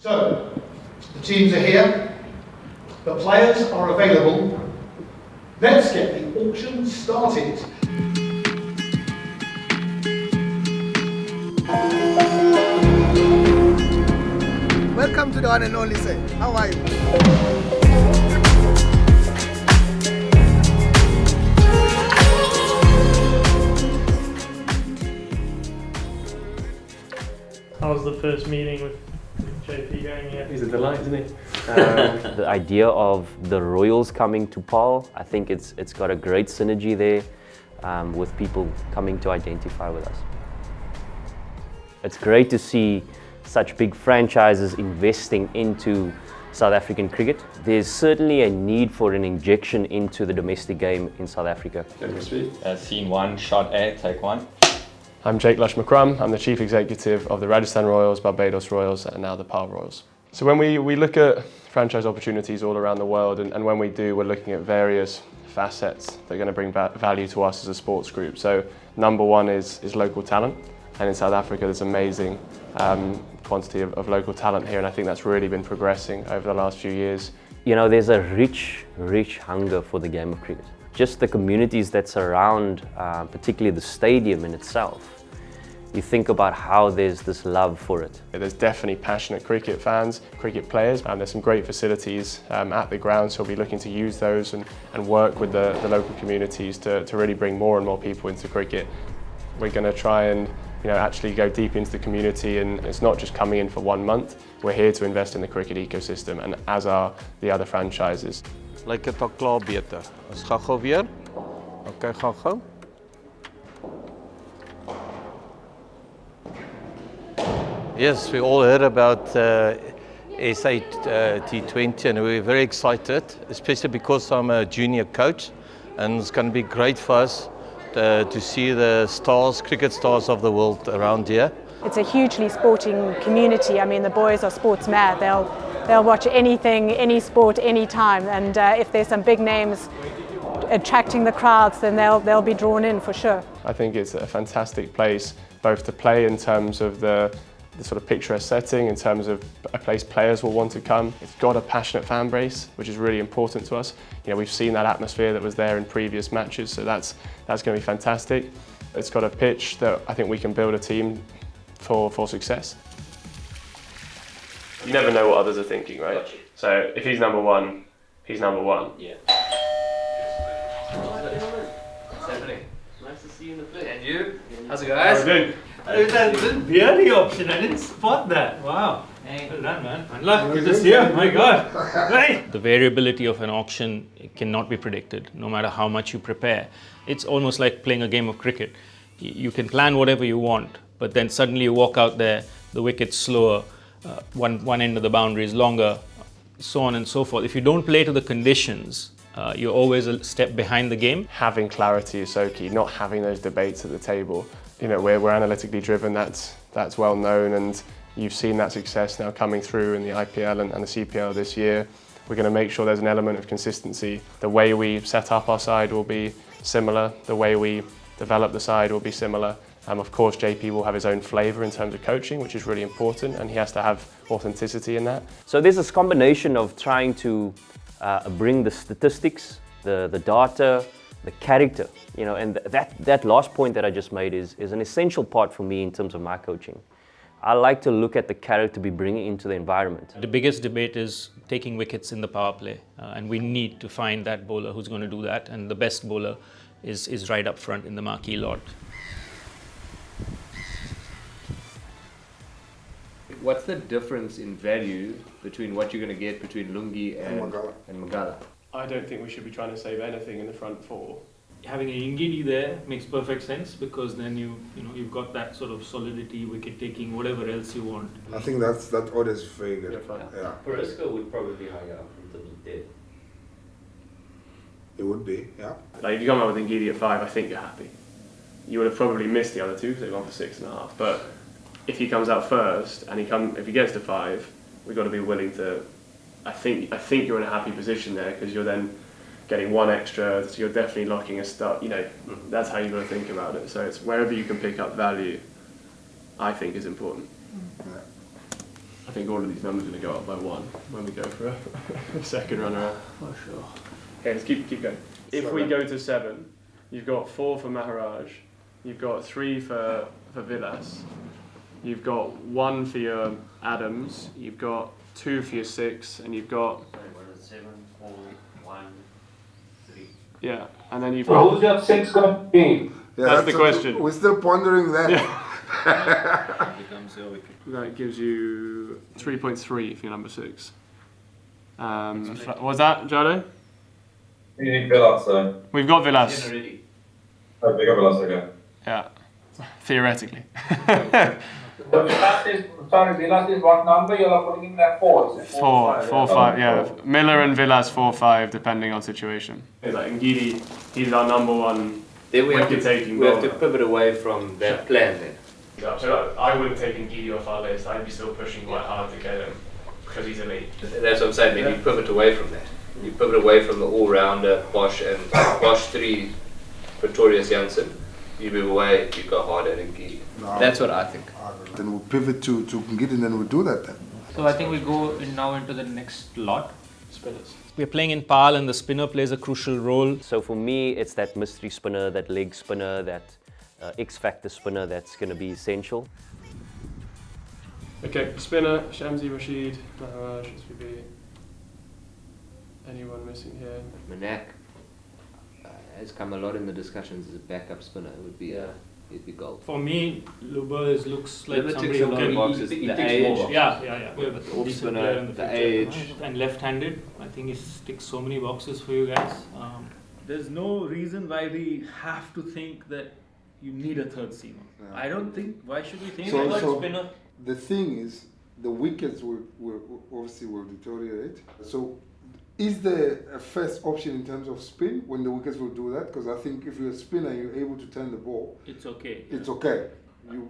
So, the teams are here, the players are available. Let's get the auction started. Welcome to the one and only say. How are you? How's the first meeting with JP going here? He's a delight, isn't he? The idea of the Royals coming to Paarl, I think it's got a great synergy there with people coming to identify with us. It's great to see such big franchises investing into South African cricket. There's certainly a need for an injection into the domestic game in South Africa. Scene 1, shot A, take 1. I'm Jake Lush-McCrum. I'm the Chief Executive of the Rajasthan Royals, Barbados Royals and now the Paarl Royals. So when we look at franchise opportunities all around the world, and when we do, we're looking at various facets that are going to bring value to us as a sports group. So number one is local talent, and in South Africa there's amazing quantity of local talent here, and I think that's really been progressing over the last few years. You know, there's a rich hunger for the game of cricket. Just the communities that surround, particularly the stadium in itself. You think about how there's this love for it. There's definitely passionate cricket fans, cricket players, and there's some great facilities at the ground, so we'll be looking to use those and work with the local communities to really bring more and more people into cricket. We're going to try and actually go deep into the community, and it's not just coming in for 1 month. We're here to invest in the cricket ecosystem, and as are the other franchises. Lyk dit al klaar beter. Ons gaan gou weer. Okay, gaan gou. Yes, we all heard about SA20 and we're very excited, especially because I'm a junior coach, and it's going to be great for us to see the stars, cricket stars of the world around here. It's a hugely sporting community. I mean, the boys are sports mad. They'll watch anything, any sport, any time. And if there's some big names attracting the crowds, then they'll be drawn in for sure. I think it's a fantastic place, both to play in terms of the sort of picturesque setting, in terms of a place players will want to come. It's got a passionate fan base, which is really important to us. We've seen that atmosphere that was there in previous matches, so that's going to be fantastic. It's got a pitch that I think we can build a team for success. You never know what others are thinking, right? Gotcha. So if he's number one, he's number one. Yeah. What's happening? Nice to see you in the flesh. And you? How's it, guys? How are you doing? That's a beardy option. I didn't spot that. Wow. Well done, man. Unlucky. Good to see you. My God. Right. The variability of an auction cannot be predicted, no matter how much you prepare. It's almost like playing a game of cricket. You can plan whatever you want, but then suddenly you walk out there, the wicket's slower, one end of the boundary is longer, so on and so forth. If you don't play to the conditions, you're always a step behind the game. Having clarity is so key, not having those debates at the table. We're analytically driven, that's well known, and you've seen that success now coming through in the IPL and the CPL this year. We're going to make sure there's an element of consistency. The way we set up our side will be similar, the way we develop the side will be similar. Of course, JP will have his own flavour in terms of coaching, which is really important, and he has to have authenticity in that. So there's this combination of trying to bring the statistics, the data, the character, and that last point that I just made is an essential part for me in terms of my coaching. I like to look at the character we bring into the environment. The biggest debate is taking wickets in the power play, and we need to find that bowler who's going to do that, and the best bowler is right up front in the marquee lot. What's the difference in value between what you're going to get between Lungi and Magala? I don't think we should be trying to save anything in the front four. Having a Ingidi there makes perfect sense, because then you've got that sort of solidity, wicket taking, whatever else you want. I think that order is very good. Yeah. Perisco would probably be higher up than he did. It would be, yeah. Like if you come out with Ngidi at 5, I think you're happy. You would have probably missed the other two because they've gone for 6.5. But if he comes out first and if he gets to 5, we've got to be willing to. I think you're in a happy position there, because you're then getting one extra, so you're definitely locking a start. That's how you've got to think about it. So it's wherever you can pick up value, I think is important. Yeah. I think all of these numbers are going to go up by 1 when we go for a second runner-up. For sure. Okay, let's keep going. If we go to 7, you've got 4 for Maharaj, you've got 3 for Vilas, you've got 1 for your Adams, you've got 2 for your 6, and you've got... Sorry, what is it? 7, 4, 1, 3. Yeah, and then you've got... Who's your 6 going to be? Yeah, That's the question. We're still pondering that. That gives you 3.3 for your number 6. What's that, Jado? You need Vilas though. We've got Vilas. Oh, we got Vilas, okay. Yeah, theoretically. The last is, sorry, the last is what number you are putting in there? 4, is it? 4, 5, yeah. Miller and Vilas 4, 5, depending on situation. Like Ngidi, he's our number 1 Then we have wicket-taking to bowler. pivot away from that plan then. Yeah, so I wouldn't take Ngidi off our list. I'd be still pushing quite hard to get him because he's elite. That's what I'm saying, then you pivot away from that. You pivot away from the all-rounder, Bosch and Bosch 3, Pretorius Janssen. You move away, you go harder and Ngidi. No. That's what I think. Then we'll pivot to Ngidi and then we'll do that then. So I think we go now into the next lot. Spinners. We're playing in Paarl and the spinner plays a crucial role. So for me, it's that mystery spinner, that leg spinner, that X-factor spinner that's going to be essential. Okay, spinner, Shamsi, Rashid, Maharaj, SVB. Anyone missing here? Manak has come a lot in the discussions as a backup spinner. It would be it'd be gold. For me, Luba looks like Luba somebody ticks a who lot of can... boxes. He The ticks age. more boxes. Yeah. The off Decent spinner, player in the the future. age. And left-handed. I think he ticks so many boxes for you guys. There's no reason why we have to think that you need a third seamer. Yeah. I don't think... Why should we think So- about so- spinner? The thing is, the wickets will obviously will deteriorate. So, is there a first option in terms of spin when the wickets will do that? Because I think if you're a spinner, you're able to turn the ball. It's okay. It's okay.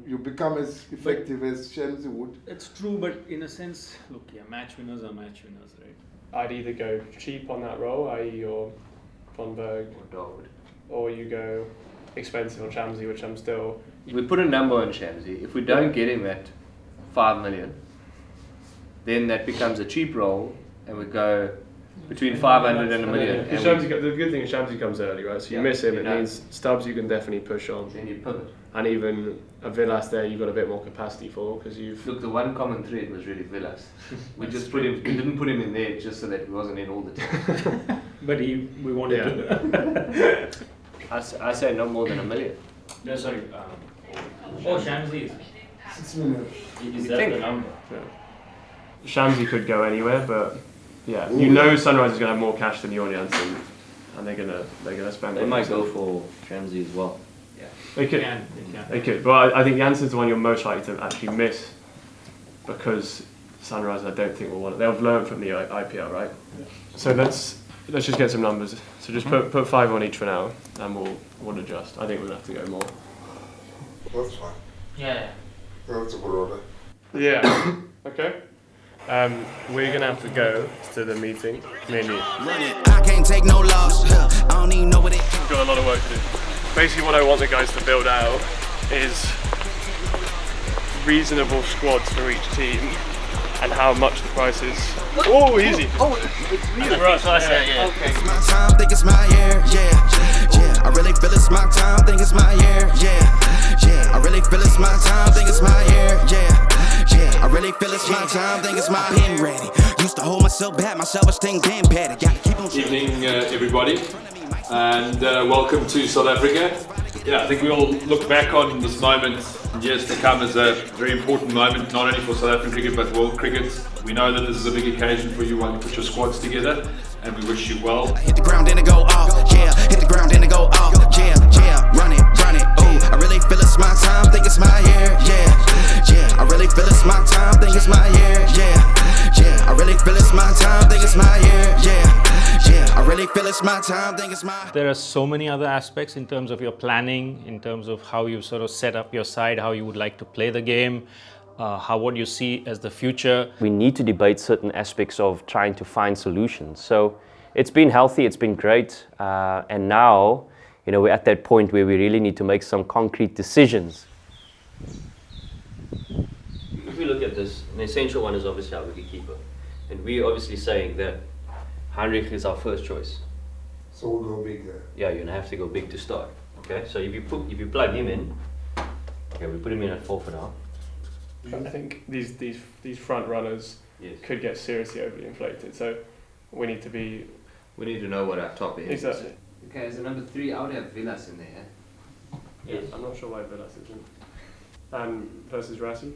You become as effective as Shamsi would. It's true, but in a sense, look, match winners are match winners, right? I'd either go cheap on that role, i.e. your Von Berg, or you go expensive on Shamsi, which I'm still... We put a number on Shamsi. If we don't get him at 5 million, then that becomes a cheap role, and we go between 500 and a million. Because And the good thing is Shamsi comes early, right? So you miss him, it means Stubbs you can definitely push on. then you pivot. And even a Vilas there, you've got a bit more capacity for because you've. Look, the one common thread was really Vilas. We just put him. We didn't put him in there just so that he wasn't in all the time. But we wanted to. I say no more than a million. No, sorry. Oh, Shamsi is. 6 million. Is that the number? Yeah. Shamsi could go anywhere, but yeah, you know Sunrise is going to have more cash than Jorn Janssen, and they're gonna spend. They might go for Shamsi as well. Yeah. They could. They could. But I think Janssen's the one you're most likely to actually miss because Sunrise, I don't think will want it. They'll learn from the IPL, right? Yeah. So let's just get some numbers. So just put 5 on each for now, and we'll adjust. I think we'll have to go more. That's fine. Yeah. That's a good order. Yeah. Okay. We're gonna have to go to the meeting, me and you. I can't take no loss. I don't even know what it. We've got a lot of work to do. Basically, what I want the guys to build out is reasonable squads for each team and how much the price is. Oh, easy. Oh, it's easy for us. Yeah. Okay. It's my time, think it's my year. Yeah. I really feel it's my time, think it's my year. Yeah. I really feel it's my time, think it's my year. Yeah. I really feel it's my time, think it's my pen ready. Used to hold myself back, my self-esteem damn petty. Gotta keep on. Evening, everybody, and welcome to South Africa. Yeah, I think we all look back on this moment in years to come as a very important moment, not only for South African cricket but world cricket. We know that this is a big occasion for you when you put your squads together, and we wish you well. Hit the ground and it go off, yeah. Hit the ground and it go off, yeah. Run it, ooh. I really feel it's my time, think it's my year, yeah. I really feel it's my time, think it's my year, yeah. I really feel it's my time, think it's my year, yeah. I really feel it's my time, think it's my. There are so many other aspects in terms of your planning, in terms of how you sort of set up your side, how you would like to play the game, what you see as the future. We need to debate certain aspects of trying to find solutions. So it's been healthy, it's been great, and now, we're at that point where we really need to make some concrete decisions. We you look at this, an essential one is obviously our wicketkeeper. And we're obviously saying that Heinrich is our first choice. So we'll go big there. Yeah, you're gonna have to go big to start. Okay, so if you plug him in, okay, we put him in at 4 for now. I think these front runners could get seriously overly inflated. So we need to know what our top is. Exactly. Okay, as a number 3, I would have Villas in there. Yes. I'm not sure why Villas isn't. Versus Rassi?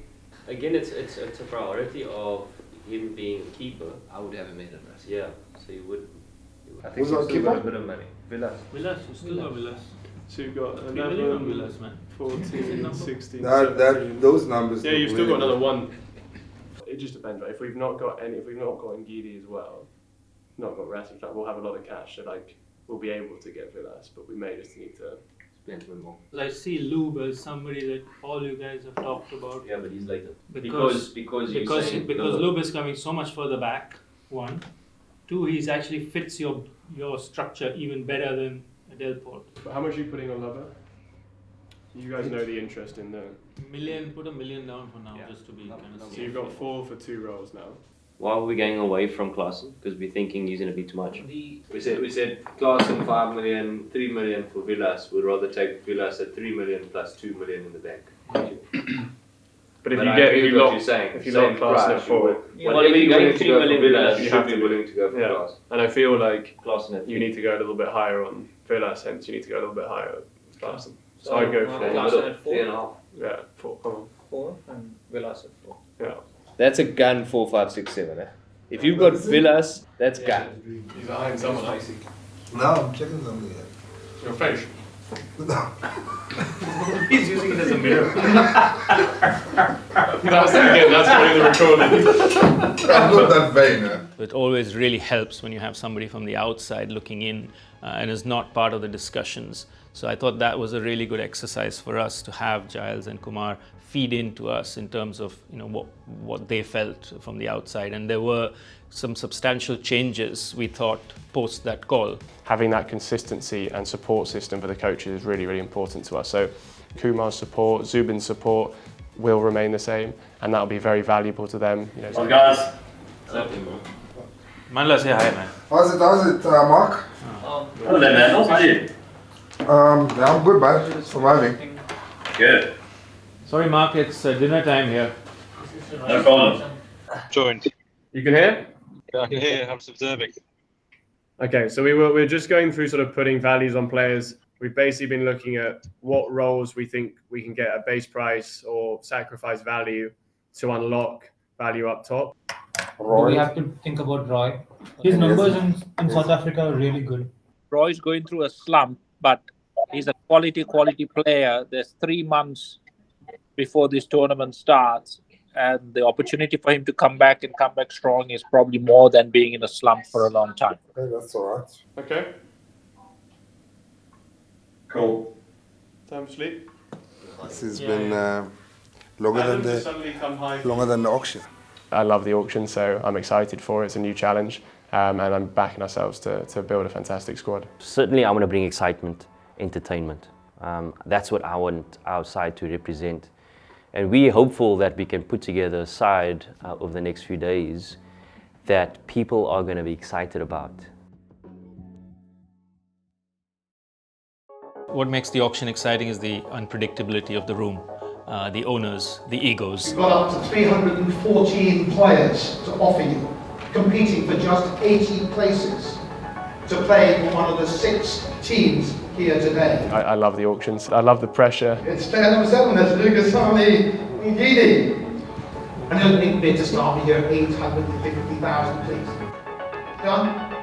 Again, it's a priority of him being a keeper. I would have him in at Rassi. Yeah, so you would. I think you've still got a bit of money. Villas. Villas, you still got Villas. So you've got 3 million on 11, Villas, man. 14, 16, That 17. those numbers. Yeah, look you've still got really another good. one. It just depends, right? If we've not got Ngidi as well, not got Rassi, we'll have a lot of cash. So like we'll be able to get Villas, but we may just need to spend a bit more. I see Lube as somebody that all you guys have talked about. Yeah, but he's later. Because Lube. Lube is coming so much further back. 1, 2, he's actually fits your structure even better than Delport. But how much are you putting on Lover? You guys know the interest in the million. Put $1 million down for now, just to be kind of safe. So you've got 4 for 2 roles now. Why are we going away from Klaassen? Because we're thinking he's going to be too much. We said Klaassen 5 million, 3 million for Villas. We'd rather take Villas at 3 million plus 2 million in the bank. But if I you agree with what lock you're saying, if you same lock Klaassen price, at 4, whatever you're willing to go for Villas, you you should have be to willing to go for Klaassen. And I feel like Klaassen at 3. you need to go a little bit higher on Villas, hence you need to go a little bit higher with Klaassen. So I'd go for Klaassen at 4? 3.5. Yeah, 4. Come on. 4 and Villas at 4. Yeah. That's a gun 4, 5, 6, 7. Eh? If you've got Villas, that's gun. He's eyeing someone up. No, I'm checking something here. Your face. He's using it as a mirror. That's probably the recording. I'm not that vain. Eh? It always really helps when you have somebody from the outside looking in and is not part of the discussions. So I thought that was a really good exercise for us to have Giles and Kumar feed into us in terms of what they felt from the outside. And there were some substantial changes, we thought, post that call. Having that consistency and support system for the coaches is really, really important to us. So Kumar's support, Zubin's support will remain the same, and that'll be very valuable to them. Well, guys. Manla, say hi, man. How's it, Mark? Hello there, man. How are you? Yeah, I'm good, man. Surviving. Good. Sorry, Mark, it's dinner time here. No problem. Joined. You can hear? Yeah, I can hear. I'm observing. Okay, so we're just going through sort of putting values on players. We've basically been looking at what roles we think we can get a base price or sacrifice value to unlock value up top. We have to think about Roy. His numbers in South Africa are really good. Roy's going through a slump, but he's a quality player. There's 3 months before this tournament starts, and the opportunity for him to come back and come back strong is probably more than being in a slump for a long time. Okay, that's all right. Okay. Cool. Time to sleep. This has been longer than the auction. I love the auction, so I'm excited for it. It's a new challenge, and I'm backing ourselves to build a fantastic squad. Certainly, I want to bring excitement, entertainment. That's what I want our side to represent. And we're hopeful that we can put together a side over the next few days that people are going to be excited about. What makes the auction exciting is the unpredictability of the room, the owners, the egos. We've got up to 314 players to offer you, competing for just 80 places to play for one of the 6 teams here today. I love the auctions. I love the pressure. It's player number 7, that's Lucas Ngidi. And the opening bid to start the year, 850,000, please. Done?